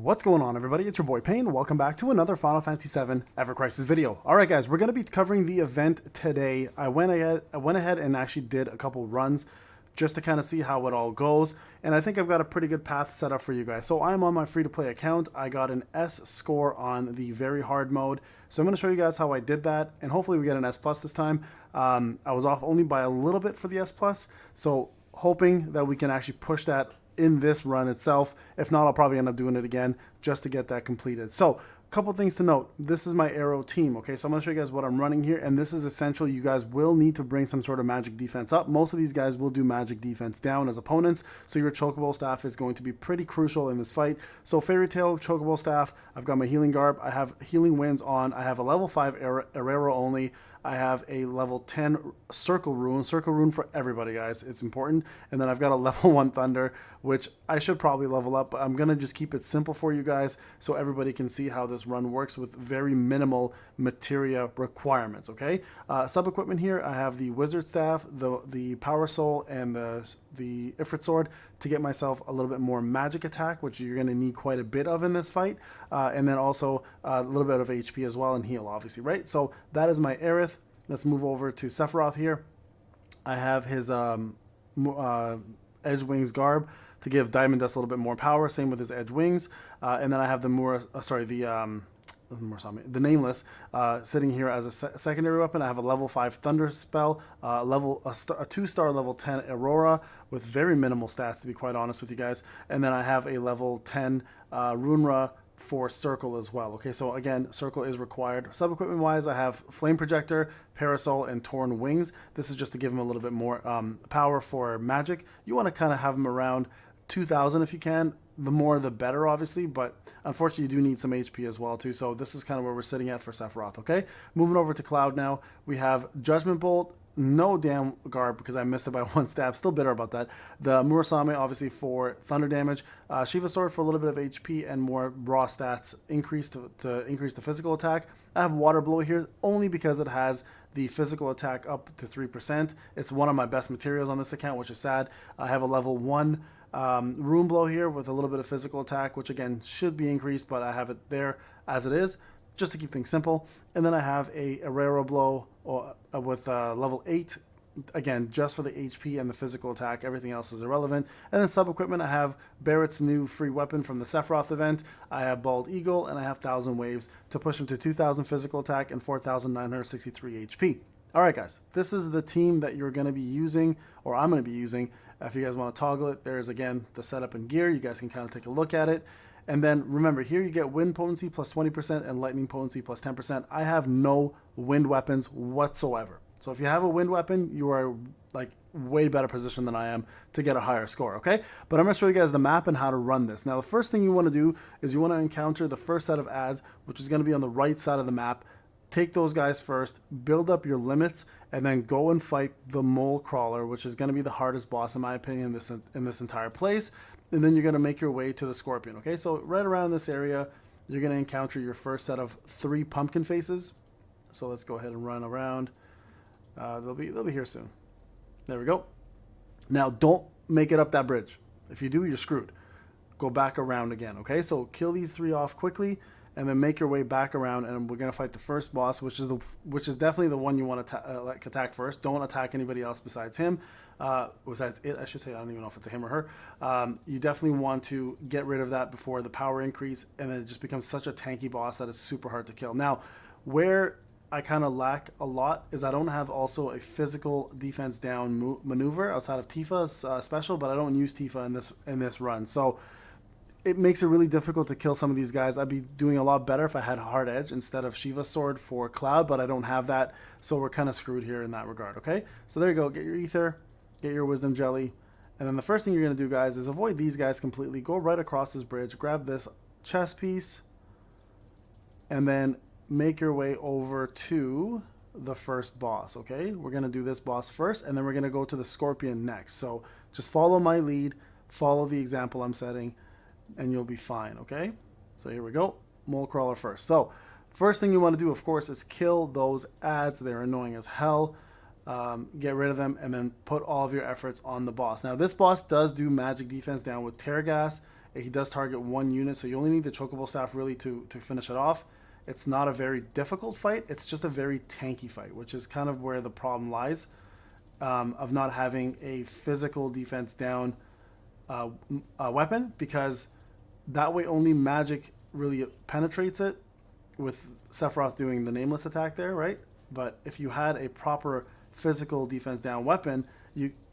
What's going on, everybody? It's your boy Payne. Welcome back to another Final Fantasy VII Evercrisis video. All right, guys, we're going to be covering the event today. I went ahead and actually did a couple runs just to kind of see how it all goes, and I think I've got a pretty good path set up for you guys. So I'm on my free-to-play account. I got an S score on the very hard mode, so I'm going to show you guys how I did that, and hopefully we get an S plus this time. I was off only by a little bit for the S plus, so hoping that we can actually push that in this run itself. If not, I'll probably end up doing it again just to get that completed. So a couple things to note. This is my arrow team, okay? So I'm going to show you guys what I'm running here, and this is essential. You guys will need to bring some sort of magic defense up. Most of these guys will do magic defense down as opponents, so your chocobo staff is going to be pretty crucial in this fight. So Fairy Tail chocobo staff, I've got my healing garb, I have healing winds on, I have a level 5 arrow only, I have a level 10 circle rune for everybody, guys, it's important. And then I've got a level 1 thunder, which I should probably level up, but I'm gonna just keep it simple for you guys so everybody can see how this run works with very minimal materia requirements. Okay, sub equipment here, I have the wizard staff, the power soul, and the Ifrit sword to get myself a little bit more magic attack, which you're going to need quite a bit of in this fight, and then also a little bit of HP as well, and heal, obviously, right? So that is my Aerith. Let's move over to Sephiroth here. I have his Edge Wings garb to give Diamond Dust a little bit more power, same with his Edge Wings, and then I have the the Nameless sitting here as a secondary weapon. I have a level 5 Thunder spell, a 2-star level 10 Aurora with very minimal stats, to be quite honest with you guys, and then I have a level 10 Runra for Circle as well. Okay, so again, Circle is required. Sub equipment wise, I have Flame Projector, Parasol, and Torn Wings. This is just to give him a little bit more power for magic. You want to kind of have him around 2,000 if you can. The more the better, obviously, but unfortunately you do need some HP as well too. So this is kind of where we're sitting at for Sephiroth. Okay, moving over to Cloud now. We have Judgment Bolt, no damn garb because I missed it by 1 stab. Still bitter about that. The Murasame obviously for thunder damage. Shiva Sword for a little bit of HP and more raw stats increase to increase the physical attack. I have Water Blow here only because it has the physical attack up to 3%. It's one of my best materials on this account, which is sad. I have a level 1 Rune Blow here with a little bit of physical attack, which again should be increased, but I have it there as it is just to keep things simple. And then I have a Arrow Blow with level 8, again just for the HP and the physical attack. Everything else is irrelevant. And then sub equipment, I have Barrett's new free weapon from the Sephiroth event. I have Bald Eagle, and I have 1,000 Waves to push him to 2,000 physical attack and 4,963 HP. All right, guys, this is the team that you're going to be using, or I'm going to be using. If you guys want to toggle it, there's again the setup and gear. You guys can kind of take a look at it. And then remember, here you get wind potency plus 20% and lightning potency plus 10%. I have no wind weapons whatsoever. So if you have a wind weapon, you are like way better position than I am to get a higher score, okay? But I'm going to show you guys the map and how to run this. Now, the first thing you want to do is you want to encounter the first set of ads, which is going to be on the right side of the map. Take those guys first, build up your limits, and then go and fight the Mole Crawler, which is going to be the hardest boss in my opinion in this entire place. And then you're going to make your way to the Scorpion. Okay, so right around this area, you're going to encounter your first set of 3 pumpkin faces. So let's go ahead and run around. They'll be here soon. There we go. Now don't make it up that bridge. If you do, you're screwed. Go back around again. Okay, so kill these 3 off quickly, and then make your way back around, and we're gonna fight the first boss, which is definitely the one you want to attack first. Don't attack anybody else besides him. Besides it, I should say. I don't even know if it's a him or her. You definitely want to get rid of that before the power increase, and then it just becomes such a tanky boss that it's super hard to kill. Now, where I kind of lack a lot is I don't have also a physical defense down maneuver outside of Tifa's special, but I don't use Tifa in this run, so it makes it really difficult to kill some of these guys. I'd be doing a lot better if I had Hard Edge instead of Shiva Sword for Cloud, but I don't have that, so we're kind of screwed here in that regard, okay? So there you go. Get your Ether, get your Wisdom Jelly, and then the first thing you're going to do, guys, is avoid these guys completely. Go right across this bridge, grab this chest piece, and then make your way over to the first boss, okay? We're going to do this boss first, and then we're going to go to the Scorpion next. So just follow my lead, follow the example I'm setting, and you'll be fine, okay? So here we go. Mole Crawler first. So first thing you want to do, of course, is kill those ads. They're annoying as hell. Get rid of them, and then put all of your efforts on the boss. Now, this boss does do magic defense down with Tear Gas He does target one unit, so you only need the chocobo staff really to finish it off. It's not a very difficult fight. It's just a very tanky fight, which is kind of where the problem lies, of not having a physical defense down weapon, because that way only magic really penetrates it, with Sephiroth doing the nameless attack there, right? But if you had a proper physical defense down weapon,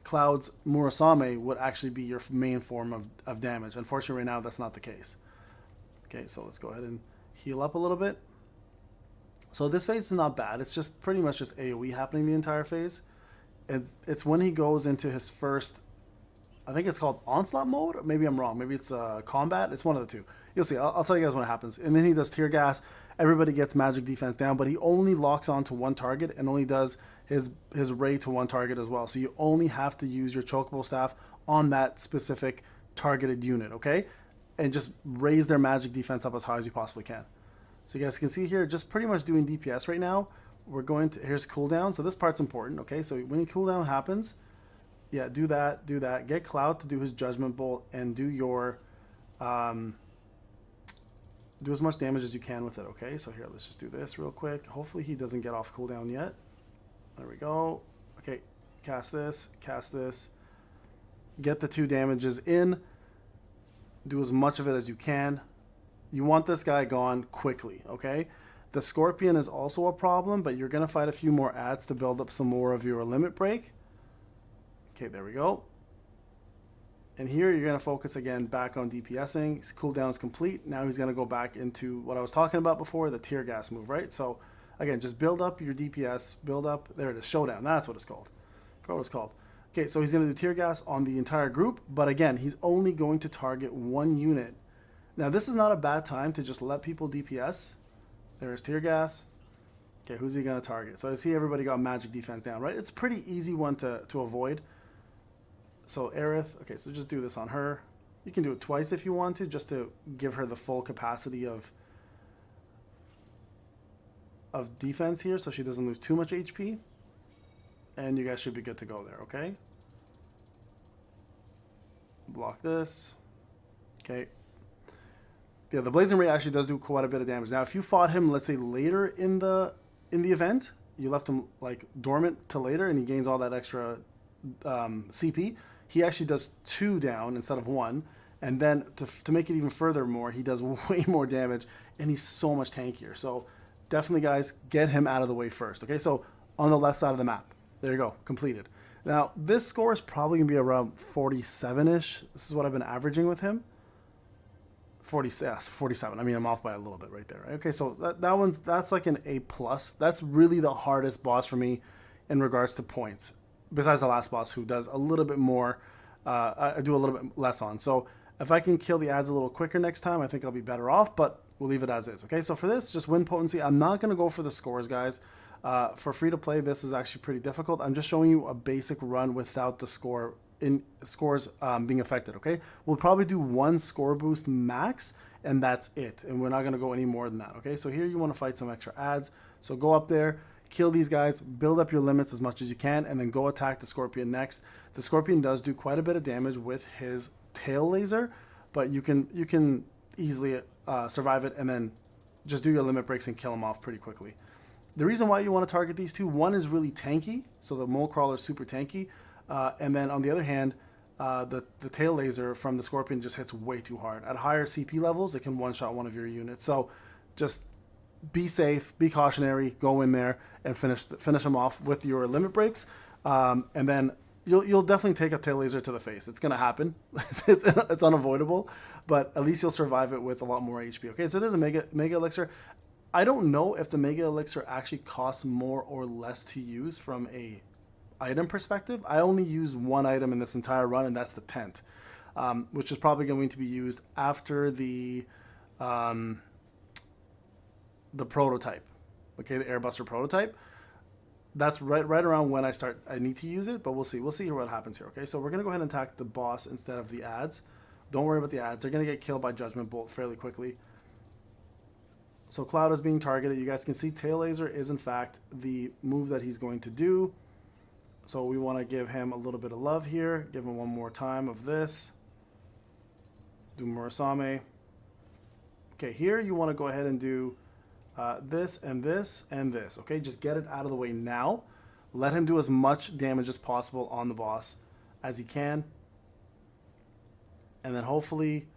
Cloud's Murasame would actually be your main form of damage. Unfortunately, right now, that's not the case. Okay, so let's go ahead and heal up a little bit. So this phase is not bad. It's just pretty much just AoE happening the entire phase. And it's when he goes into his first, I think it's called Onslaught mode. Maybe I'm wrong. Maybe it's combat. It's one of the two. You'll see. I'll tell you guys when it happens. And then he does Tear Gas. Everybody gets magic defense down, but he only locks on to one target and only does his ray to one target as well. So you only have to use your chocobo staff on that specific targeted unit, okay? And just raise their magic defense up as high as you possibly can. So you guys can see here, just pretty much doing DPS right now. We're going to, here's cooldown. So this part's important, okay? So when your cooldown happens, yeah, do that. Get Cloud to do his Judgment Bolt and do your, do as much damage as you can with it, okay? So here, let's just do this real quick. Hopefully he doesn't get off cooldown yet. There we go. Okay, cast this. Get the 2 damages in. Do as much of it as you can. You want this guy gone quickly, okay? The Scorpion is also a problem, but you're going to fight a few more adds to build up some more of your limit break. Okay, there we go. And here you're going to focus again back on DPSing. His cooldown is complete. Now he's going to go back into what I was talking about before, the Tear Gas move, right? So again, just build up your DPS, build up, there it is, Showdown, that's what it's called. I forgot what it's called. Okay, so he's going to do Tear Gas on the entire group, but again, he's only going to target one unit. Now this is not a bad time to just let people DPS. There's Tear Gas. Okay, who's he going to target? So I see everybody got magic defense down, right? It's a pretty easy one to avoid. So Aerith, okay, so just do this on her. You can do it twice if you want to, just to give her the full capacity of defense here, so she doesn't lose too much HP. And you guys should be good to go there, okay? Block this. Okay. Yeah, the Blazing Ray actually does do quite a bit of damage. Now, if you fought him, let's say later in the event, you left him like dormant to later, and he gains all that extra CP. He actually does 2 down instead of 1, and then to make it even further more, he does way more damage, and he's so much tankier. So definitely, guys, get him out of the way first. Okay, so on the left side of the map, there you go, completed. Now this score is probably gonna be around 47-ish. This is what I've been averaging with him. 47. I mean, I'm off by a little bit right there. Right? Okay, so that's like an A+. That's really the hardest boss for me in regards to points. Besides the last boss, who does a little bit more, I do a little bit less on. So if I can kill the ads a little quicker next time, I think I'll be better off, but we'll leave it as is. Okay, so for this, just win potency. I'm not going to go for the scores, guys. For free to play, this is actually pretty difficult. I'm just showing you a basic run without the scores being affected, okay? We'll probably do 1 score boost max, and that's it. And we're not going to go any more than that, okay? So here you want to fight some extra ads. So go up there, kill these guys, build up your limits as much as you can, and then go attack the Scorpion next. The Scorpion does do quite a bit of damage with his tail laser, but you can easily survive it, and then just do your limit breaks and kill him off pretty quickly. The reason why you want to target these two, one is really tanky, so the Mole Crawler is super tanky, and then on the other hand, the tail laser from the Scorpion just hits way too hard. At higher CP levels, it can one-shot one of your units. So just be safe, be cautionary, go in there and finish them off with your limit breaks, and then you'll definitely take a tail laser to the face. It's gonna happen. it's unavoidable, but at least you'll survive it with a lot more HP. Okay, so there's a mega elixir. I don't know if the mega elixir actually costs more or less to use from a item perspective. I only use 1 item in this entire run, and that's the 10th, which is probably going to be used after the prototype. Okay, the Airbuster prototype. That's right around when I need to use it, but we'll see what happens here. Okay, so we're gonna go ahead and attack the boss instead of the ads. Don't worry about the ads. They're gonna get killed by Judgment Bolt fairly quickly. So Cloud is being targeted. You guys can see Tail Laser is in fact the move that he's going to do. So we want to give him a little bit of love here. Give him one more time of this. do Murasame. Okay, here you want to go ahead and do this and this and this. Okay, just get it out of the way now. Let him do as much damage as possible on the boss as he can. And then hopefully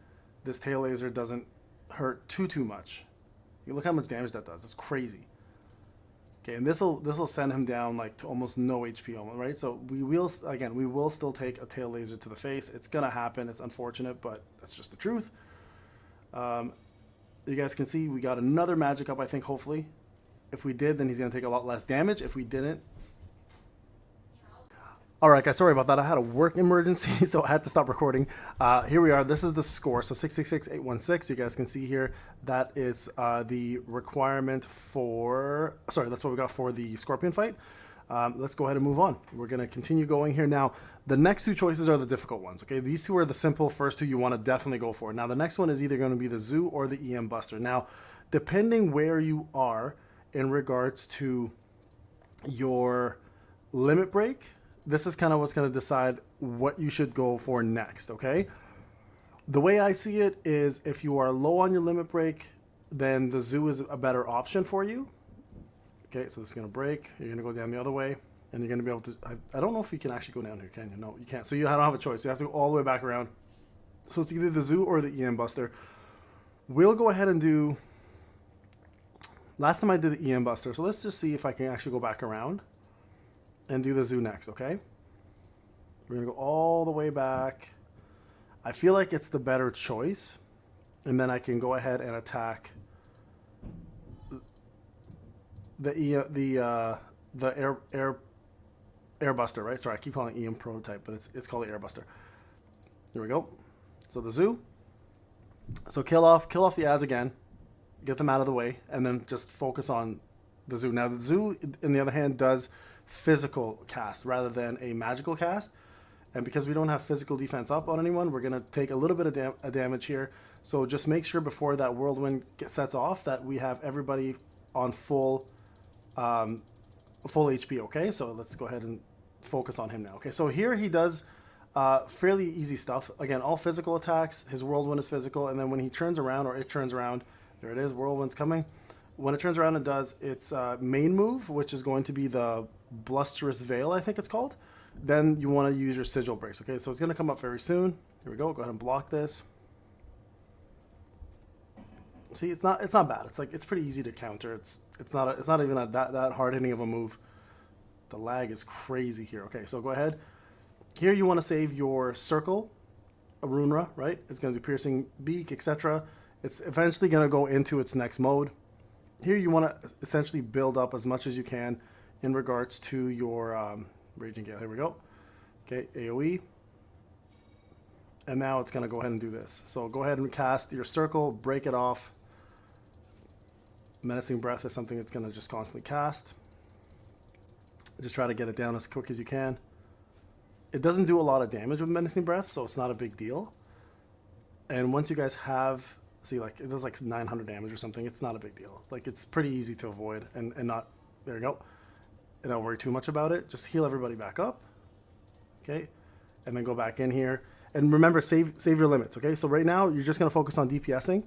this tail laser doesn't hurt too much. You look how much damage that does. It's crazy. Okay, and this will send him down like to almost no HP, right? So we will still take a tail laser to the face. It's gonna happen. It's unfortunate, but that's just the truth. You guys can see we got another magic up, I think, hopefully. If we did, then he's gonna take a lot less damage. If we didn't, all right, guys, sorry about that. I had a work emergency, so I had to stop recording. Here we are. This is the score. So 666,816. You guys can see here that is the requirement for... Sorry, that's what we got for the Scorpion fight. Let's go ahead and move on. We're going to continue going here. Now, the next two choices are the difficult ones, okay? These two are the simple first two you want to definitely go for. Now, the next one is either going to be the Zoo or the EM Buster. Now, depending where you are in regards to your limit break, this is kind of what's going to decide what you should go for next, okay? The way I see it is if you are low on your limit break, then the Zoo is a better option for you. Okay, so this is going to break. You're going to go down the other way, and you're going to be able to... I don't know if you can actually go down here, can you? No, you can't. So you don't have a choice. You have to go all the way back around. So it's either the Zoo or the EM Buster. We'll go ahead and do... Last time I did the EM Buster, so let's just see if I can actually go back around and do the Zoo next, okay? We're going to go all the way back. I feel like it's the better choice. And then I can go ahead and attack the Airbuster, right? Sorry, I keep calling it EM Prototype, but it's called the Airbuster. Here we go. So the Zoo. So kill off the ads again. Get them out of the way. And then just focus on the Zoo. Now, the Zoo, on the other hand, does physical cast rather than a magical cast, and because we don't have physical defense up on anyone, we're going to take a little bit of damage here. So just make sure before that whirlwind sets off that we have everybody on full HP. Okay, so let's go ahead and focus on him now. Okay, so here he does fairly easy stuff. Again, all physical attacks. His whirlwind is physical, and then when he turns around, or it turns around, there it is, whirlwind's coming. When it turns around and does its main move, which is going to be the Blusterous Veil, I think it's called, then you want to use your Sigil Breaks. Okay, so it's going to come up very soon. Here we go. Go ahead and block this. See, it's not bad. It's pretty easy to counter. It's not even that hard hitting of a move. The lag is crazy here. Okay, so go ahead. Here you want to save your circle, Arunra, right? It's going to do piercing beak, etc. It's eventually going to go into its next mode. Here you want to essentially build up as much as you can in regards to your Raging Gale. Here we go. Okay, AoE. And now it's going to go ahead and do this. So go ahead and cast your circle, break it off. Menacing Breath is something that's going to just constantly cast. Just try to get it down as quick as you can. It doesn't do a lot of damage with Menacing Breath, so it's not a big deal. And once you guys have... See, like, it does like 900 damage or something. It's not a big deal. Like, it's pretty easy to avoid and not... There you go. And don't worry too much about it. Just heal everybody back up. Okay? And then go back in here. And remember, save your limits, okay? So right now, you're just going to focus on DPSing,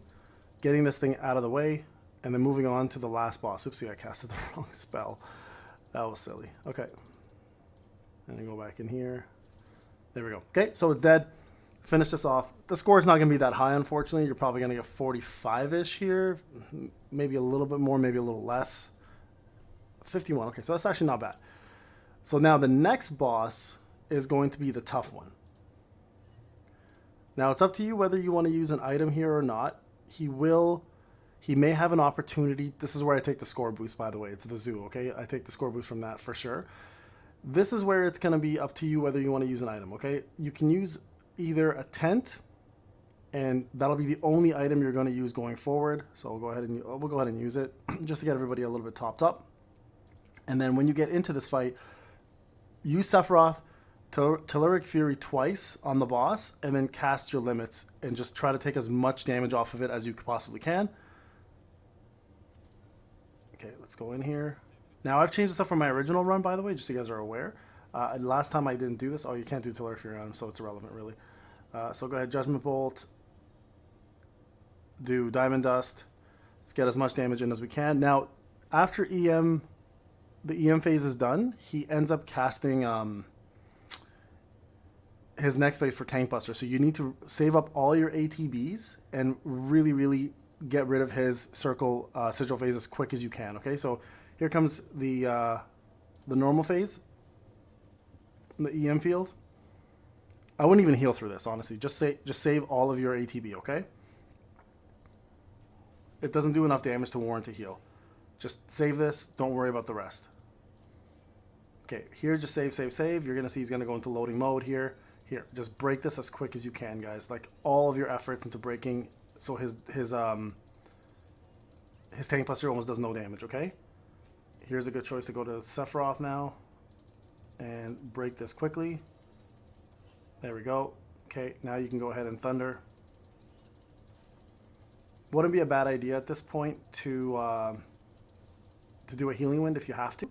getting this thing out of the way, and then moving on to the last boss. Oopsie, I casted the wrong spell. That was silly. Okay. And then go back in here. There we go. Okay, so it's dead. Finish this off. The score is not going to be that high, unfortunately. You're probably going to get 45-ish here. Maybe a little bit more, maybe a little less. 51. Okay, so that's actually not bad. So now the next boss is going to be the tough one. Now, it's up to you whether you want to use an item here or not. He may have an opportunity. This is where I take the score boost, by the way. It's the Zoo, okay? I take the score boost from that for sure. This is where it's going to be up to you whether you want to use an item, okay? You can use either a tent, and that'll be the only item you're going to use going forward. So we'll go ahead and use it just to get everybody a little bit topped up. And then when you get into this fight, use Sephiroth, Telluric Fury twice on the boss, and then cast your limits and just try to take as much damage off of it as you possibly can. Okay, let's go in here. Now, I've changed this up from my original run, by the way, just so you guys are aware. Last time I didn't do this. Oh, you can't do Telluric Fury on him, so it's irrelevant, really. So go ahead, Judgment Bolt. do Diamond Dust. Let's get as much damage in as we can. Now, after EM, the EM phase is done, he ends up casting his next phase for Tank Buster. So you need to save up all your ATBs and really, really get rid of his circle sigil phase as quick as you can. Okay, so here comes the normal phase, the EM field. I wouldn't even heal through this, honestly. Just save all of your ATB, okay? It doesn't do enough damage to warrant a heal. Just save this. Don't worry about the rest. Okay, here, just save. You're going to see he's going to go into loading mode here. Here, just break this as quick as you can, guys. Like, all of your efforts into breaking, so his Tank Buster almost does no damage, okay? Here's a good choice to go to Sephiroth now and break this quickly. There we go. Okay, now you can go ahead and Thunder. Wouldn't be a bad idea at this point to do a Healing Wind if you have to.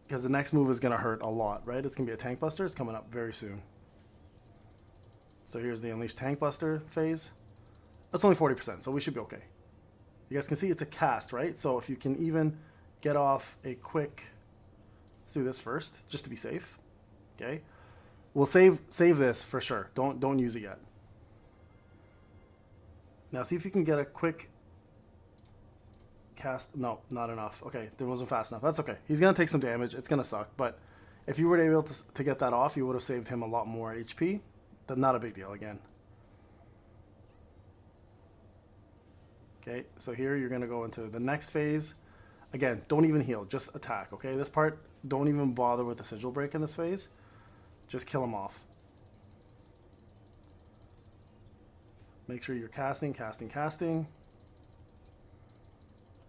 Because the next move is going to hurt a lot, right? It's going to be a Tank Buster. It's coming up very soon. So here's the Unleash Tank Buster phase. That's only 40%, so we should be okay. You guys can see it's a cast, right? So if you can even get off a quick... Let's do this first, just to be safe. Okay? We'll save this for sure. Don't use it yet. Now see if you can get a quick cast. No, not enough. Okay, that wasn't fast enough. That's okay. He's going to take some damage. It's going to suck. But if you were able to get that off, you would have saved him a lot more HP. But not a big deal again. Okay, so here you're going to go into the next phase. Again, don't even heal. Just attack, okay? This part, don't even bother with the Sigil Break in this phase. Just kill him off. Make sure you're casting. I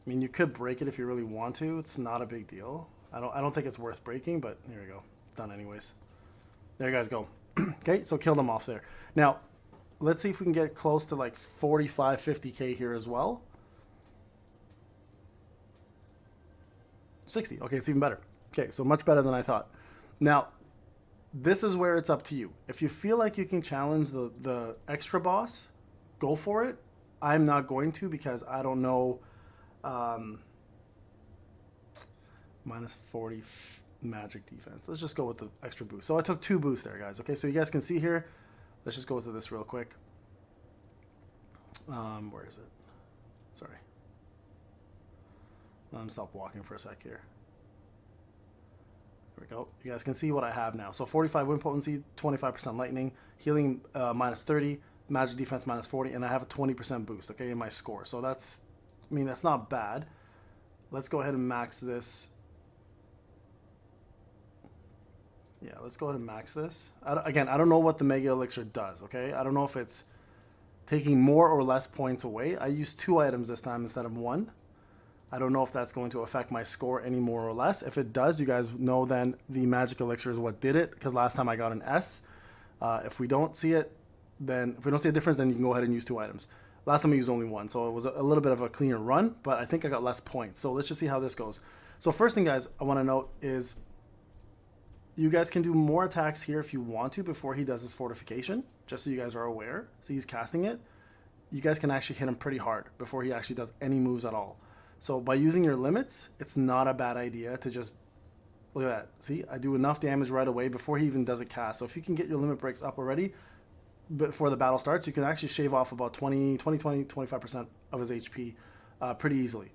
mean, you could break it if you really want to. It's not a big deal. I don't think it's worth breaking, but here we go. Done anyways. There you guys go. Okay, so kill them off there. Now, let's see if we can get close to like 45, 50k here as well. 60. Okay, it's even better. Okay, so much better than I thought. Now, this is where it's up to you. If you feel like you can challenge the extra boss, go for it. I'm not going to because I don't know. Minus 40 magic defense. Let's just go with the extra boost. So I took 2 boosts there, guys. Okay, so you guys can see here. Let's just go to this real quick. Where is it? Sorry. Let me stop walking for a sec here. There we go. You guys can see what I have now. So 45 wind potency, 25% lightning, healing minus 30, magic defense minus 40, and I have a 20% boost, okay, in my score. So that's, I mean, that's not bad. Let's go ahead and max this. Yeah, let's go ahead and max this. Again, I don't know what the Mega Elixir does, okay? I don't know if it's taking more or less points away. I used 2 items this time instead of 1. I don't know if that's going to affect my score any more or less. If it does, you guys know then the Magic Elixir is what did it, because last time I got an S. If we don't see it, then if we don't see a difference, then you can go ahead and use 2 items. Last time I used only 1, so it was a little bit of a cleaner run, but I think I got less points. So let's just see how this goes. So first thing, guys, I want to note is you guys can do more attacks here if you want to before he does his fortification, just so you guys are aware. So he's casting it. You guys can actually hit him pretty hard before he actually does any moves at all. So by using your limits, it's not a bad idea to just, look at that. See, I do enough damage right away before he even does a cast. So if you can get your limit breaks up already before the battle starts, you can actually shave off about 25% of his HP pretty easily.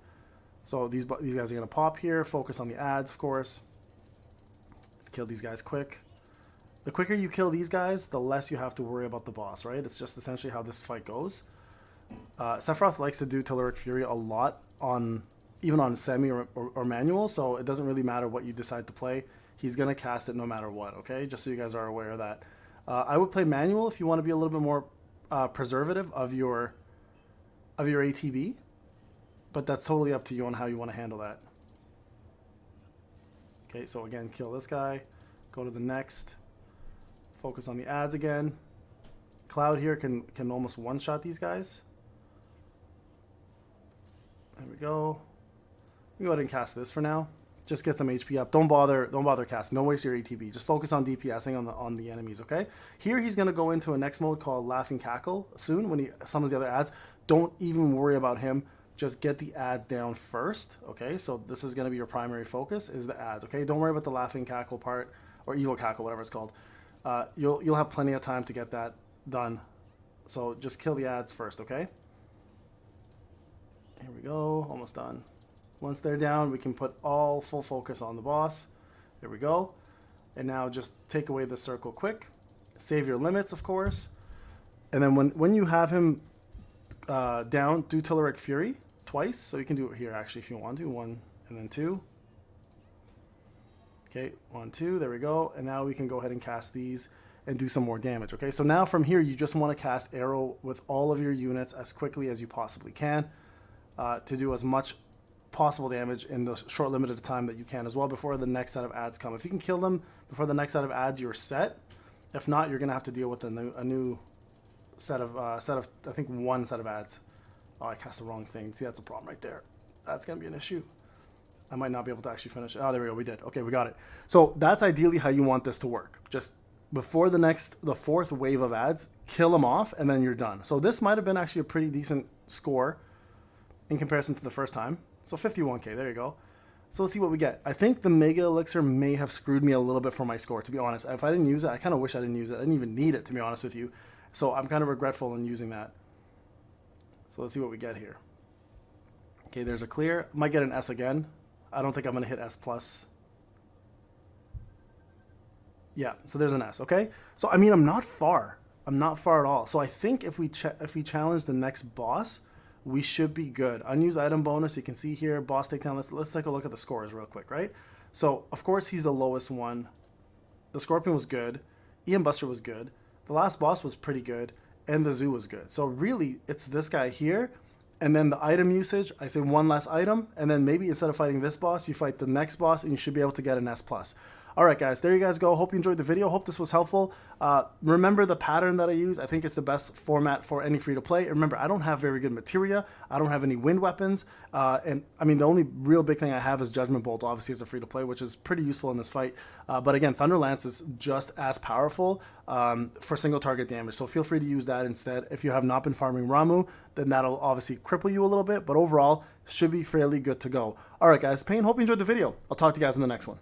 So these guys are going to pop here. Focus on the ads, of course. Kill these guys quick. The quicker you kill these guys, the less you have to worry about the boss, right? It's just essentially how this fight goes. Sephiroth likes to do Telluric Fury a lot, even on semi or manual, so it doesn't really matter what you decide to play. He's going to cast it no matter what, okay? Just so you guys are aware of that. I would play manual if you want to be a little bit more preservative of your ATB, but that's totally up to you on how you want to handle that. Okay, so again, kill this guy. Go to the next. Focus on the ads again. Cloud here can almost one-shot these guys. There we go. We go ahead and cast this for now. just get some HP up. Don't bother casting. Don't waste your ATB. Just focus on DPSing on the enemies, okay? Here he's gonna go into a next mode called Laughing Cackle soon when he summons the other ads. Don't even worry about him. Just get the ads down first, okay? So this is gonna be your primary focus, is the ads, okay? Don't worry about the Laughing Cackle part, or Evil Cackle, whatever it's called. You'll have plenty of time to get that done. So just kill the ads first, okay? Here we go, almost done. Once they're down, we can put all full focus on the boss. There we go. And now just take away the circle quick. Save your limits, of course. And then when you have him down, do Telluric Fury twice. So you can do it here, actually, if you want to. 1 and then 2. Okay, 1, 2, there we go. And now we can go ahead and cast these and do some more damage, okay? So now from here, you just want to cast Arrow with all of your units as quickly as you possibly can to do as much possible damage in the short limited time that you can as well before the next set of ads come. If you can kill them before the next set of ads, you're set. If not, you're gonna have to deal with a new set of I think 1 set of ads. Oh, I cast the wrong thing. See, that's a problem right there. That's gonna be an issue. I might not be able to actually finish it. Oh, there we go. We did. Okay, we got it. So that's ideally how you want this to work. Just before the 4th wave of ads, kill them off, and then you're done. So this might have been actually a pretty decent score in comparison to the first time. So 51k, there you go. So let's see what we get. I think the Mega Elixir may have screwed me a little bit for my score, to be honest. If I didn't use it, I kind of wish I didn't use it. I didn't even need it, to be honest with you. So I'm kind of regretful in using that. So let's see what we get here. Okay, there's a clear. Might get an S again. I don't think I'm going to hit S+. Yeah, so there's an S, okay? So, I mean, I'm not far. I'm not far at all. So I think if we challenge the next boss, we should be good. Unused item bonus, you can see here, boss takedown. Let's take a look at the scores real quick, right? So, of course, he's the lowest one. The Scorpion was good. Airbuster was good. The last boss was pretty good. And the Zoo was good. So, really, it's this guy here. And then the item usage, I say 1 less item. And then maybe instead of fighting this boss, you fight the next boss, and you should be able to get an S+. All right, guys, there you guys go. Hope you enjoyed the video. Hope this was helpful. Remember the pattern that I use. I think it's the best format for any free-to-play. Remember, I don't have very good materia. I don't have any wind weapons. And, I mean, the only real big thing I have is Judgment Bolt, obviously, as a free-to-play, which is pretty useful in this fight. But, again, Thunder Lance is just as powerful for single-target damage. So feel free to use that instead. If you have not been farming Ramu, then that'll obviously cripple you a little bit. But overall, should be fairly good to go. All right, guys, Pain, hope you enjoyed the video. I'll talk to you guys in the next one.